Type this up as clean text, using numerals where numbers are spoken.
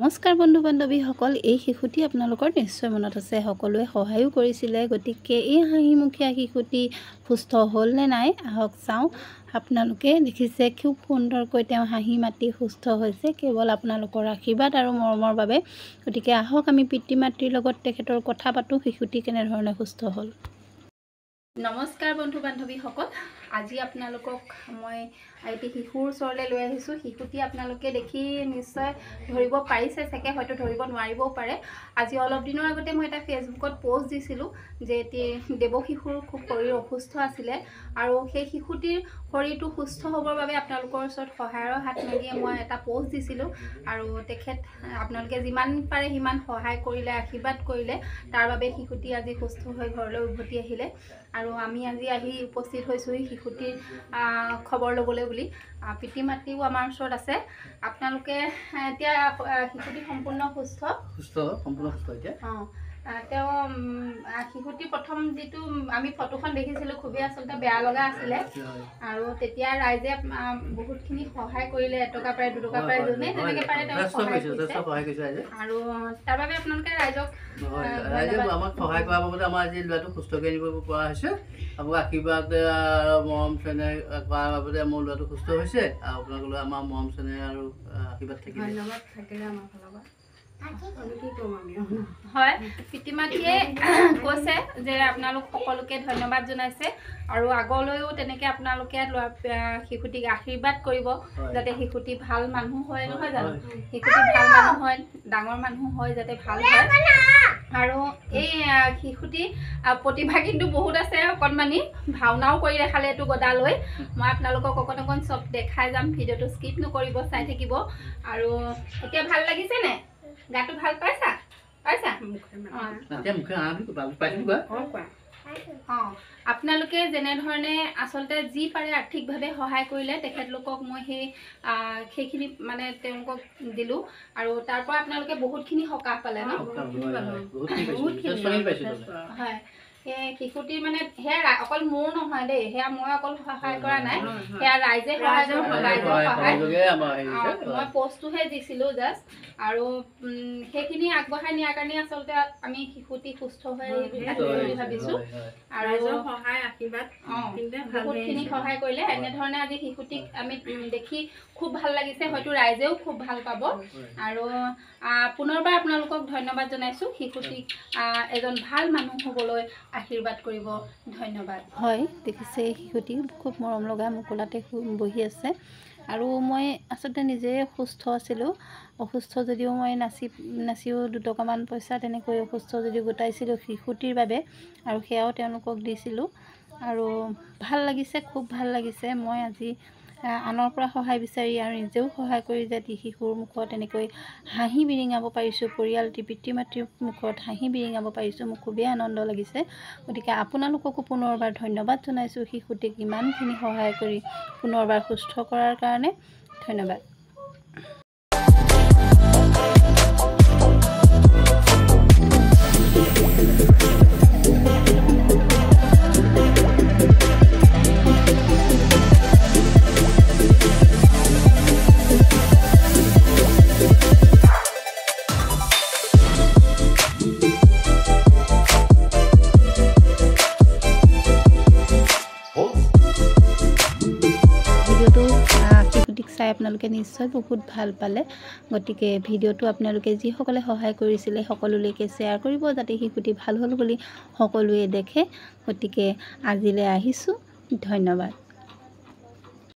নমস্কাৰ বন্ধু বান্ধৱীসকল, এই শিশুটি আপোনালোকৰ নিশ্চয় মনত আছে। সকলোৱে সহায়ো কৰিছিলে। গতিকে এই হাঁহিমুখীয়া শিশুটি সুস্থ হ'ল নে নাই আহক চাওঁ। আপোনালোকে দেখিছে খুব সুন্দৰকৈ তেওঁ হাঁহি মাতি সুস্থ হৈছে, কেৱল আপোনালোকৰ আশীৰ্বাদ আৰু মৰমৰ বাবে। গতিকে আহক আমি পিতৃ মাতৃৰ লগত তেখেতৰ কথা পাতোঁ, শিশুটি কেনেধৰণে সুস্থ হ'ল। নমস্কাৰ বন্ধু বান্ধৱীসকল, আজি আপোনালোকক মই এটি শিশুৰ ওচৰলৈ লৈ আহিছোঁ। শিশুটি আপোনালোকে দেখি নিশ্চয় ধৰিব পাৰিছে চাগে, হয়তো ধৰিব নোৱাৰিবও পাৰে। আজি অলপ দিনৰ আগতে মই এটা ফেচবুকত পোষ্ট দিছিলোঁ যে এটি দেৱশিশুৰ খুব শৰীৰ অসুস্থ আছিলে, আৰু সেই শিশুটিৰ শৰীৰটো সুস্থ হ'বৰ বাবে আপোনালোকৰ ওচৰত সহায়ৰ হাত মাগি মই এটা পোষ্ট দিছিলোঁ। আৰু তেখেত আপোনালোকে যিমান পাৰে সিমান সহায় কৰিলে, আশীৰ্বাদ কৰিলে। তাৰ বাবে শিশুটি আজি সুস্থ হৈ ঘৰলৈ উভতি আহিলে, আৰু আমি আজি আহি উপস্থিত হৈছোঁ শিশুটিৰ খবৰ ল'বলৈ বুলি। পিতৃ মাতৃও আমাৰ ওচৰত আছে। আপোনালোকে এতিয়া শিশুটি সম্পূৰ্ণ সুস্থ এতিয়া। তেওঁ শিশুটি প্ৰথম যিটো আমি ফটোখন দেখিছিলোঁ খুবেই আচলতে বেয়া লগা আছিলে, আৰু তেতিয়া ৰাইজে বহুতখিনি সহায় কৰিলে। এটকা পাৰে, 2 টকা পাৰে, যোনে যেনেকৈ পাৰে তেওঁ সহায় কৰিছে, আৰু তাৰ বাবে আপোনালোকে ৰাইজে আমাক সহায় কৰাৰ বাবে আমাৰ আজি ল'ৰাটো সুস্থ কৰি আনিব পৰা হৈছে। আপোনালোকৰ আশীৰ্বাদ মৰম চেনেহ কৰাৰ বাবে মোৰ ল'ৰাটো সুস্থ হৈছে, আৰু আপোনালোকলৈ আমাৰ মৰম চেনেহ আৰু আশীৰ্বাদ থাকিলে ধন্যবাদ থাকিলে আমাৰ ফালৰ পৰা। হয়, পিতৃ মাতৃয়ে কৈছে যে আপোনালোক সকলোকে ধন্যবাদ জনাইছে, আৰু আগলৈও তেনেকৈ আপোনালোকে শিশুটিক আশীৰ্বাদ কৰিব যাতে শিশুটি ভাল মানুহ হয়, নহয় জানো? শিশুটি ভাল মানুহ হয়, ডাঙৰ মানুহ হয়, যাতে ভাল হয়। আৰু এই শিশুটি প্ৰতিভা কিন্তু বহুত আছে, অকণমানি ভাওনাও কৰি দেখালে এইটো গদা লৈ। মই আপোনালোকক অকণ চব দেখাই যাম, ভিডিঅ'টো স্কিপ নকৰিব, চাই থাকিব। আৰু এতিয়া ভাল লাগিছেনে? গাটো ভাল পাইছা? আপোনালোকে যেনেধৰণে আচলতে যি পাৰে আৰ্থিকভাৱে সহায় কৰিলে তেখেতলোকক মই সেইখিনি মানে তেওঁলোকক দিলোঁ, আৰু তাৰ পৰা আপোনালোকে বহুতখিনি সকাহ পালে ন? হয়, সেই শিশুটিৰ মানে সেয়া অকল মোৰ নহয় দেই, সেয়া মই অকল সহায় কৰা নাই, সেয়া ৰাইজে মই পষ্টটোহে দিছিলোঁ জাষ্ট। আৰু সেইখিনি আগবঢ়াই নিয়াৰ কাৰণে আচলতে আমি শিশুটি সুস্থ হৈ বুলি ভাবিছোঁ, আৰু বহুতখিনি সহায় কৰিলে। এনেধৰণে আজি শিশুটিক আমি দেখি খুব ভাল লাগিছে, হয়তো ৰাইজেও খুব ভাল পাব। আৰু পুনৰবাৰ আপোনালোকক ধন্যবাদ জনাইছোঁ। শিশুটিক এজন ভাল মানুহ হ'বলৈ আশীৰ্বাদ কৰিব, ধন্যবাদ। হয়, দেখিছে শিশুটি খুব মৰম লগা মুকলাতে বহি আছে। আৰু মই আচলতে নিজে অসুস্থ আছিলোঁ। অসুস্থ যদিও মই নাচিও 2 টকামান পইচা তেনেকৈ অসুস্থ যদিও গোটাইছিলোঁ শিশুটিৰ বাবে, আৰু সেয়াও তেওঁলোকক দিছিলোঁ। আৰু ভাল লাগিছে, খুব ভাল লাগিছে। মই আজি আনৰ পৰা সহায় বিচাৰি আৰু নিজেও সহায় কৰি যাতে শিশুৰ মুখত এনেকৈ হাঁহি বিৰিঙাব পাৰিছোঁ, পৰিয়ালটি পিতৃ মাতৃৰ মুখত হাঁহি বিৰিঙাব পাৰিছোঁ, মোৰ খুবেই আনন্দ লাগিছে। গতিকে আপোনালোককো পুনৰবাৰ ধন্যবাদ জনাইছোঁ, শিশুটিক ইমানখিনি সহায় কৰি পুনৰবাৰ সুস্থ কৰাৰ কাৰণে ধন্যবাদ। শিশুটিক চাই আপোনালোকে নিশ্চয় বহুত ভাল পালে। গতিকে ভিডিঅ'টো আপোনালোকে যিসকলে সহায় কৰিছিলে সকলোলৈকে শ্বেয়াৰ কৰিব, যাতে শিশুটি ভাল হ'ল বুলি সকলোৱে দেখে। গতিকে আজিলৈ আহিছোঁ, ধন্যবাদ।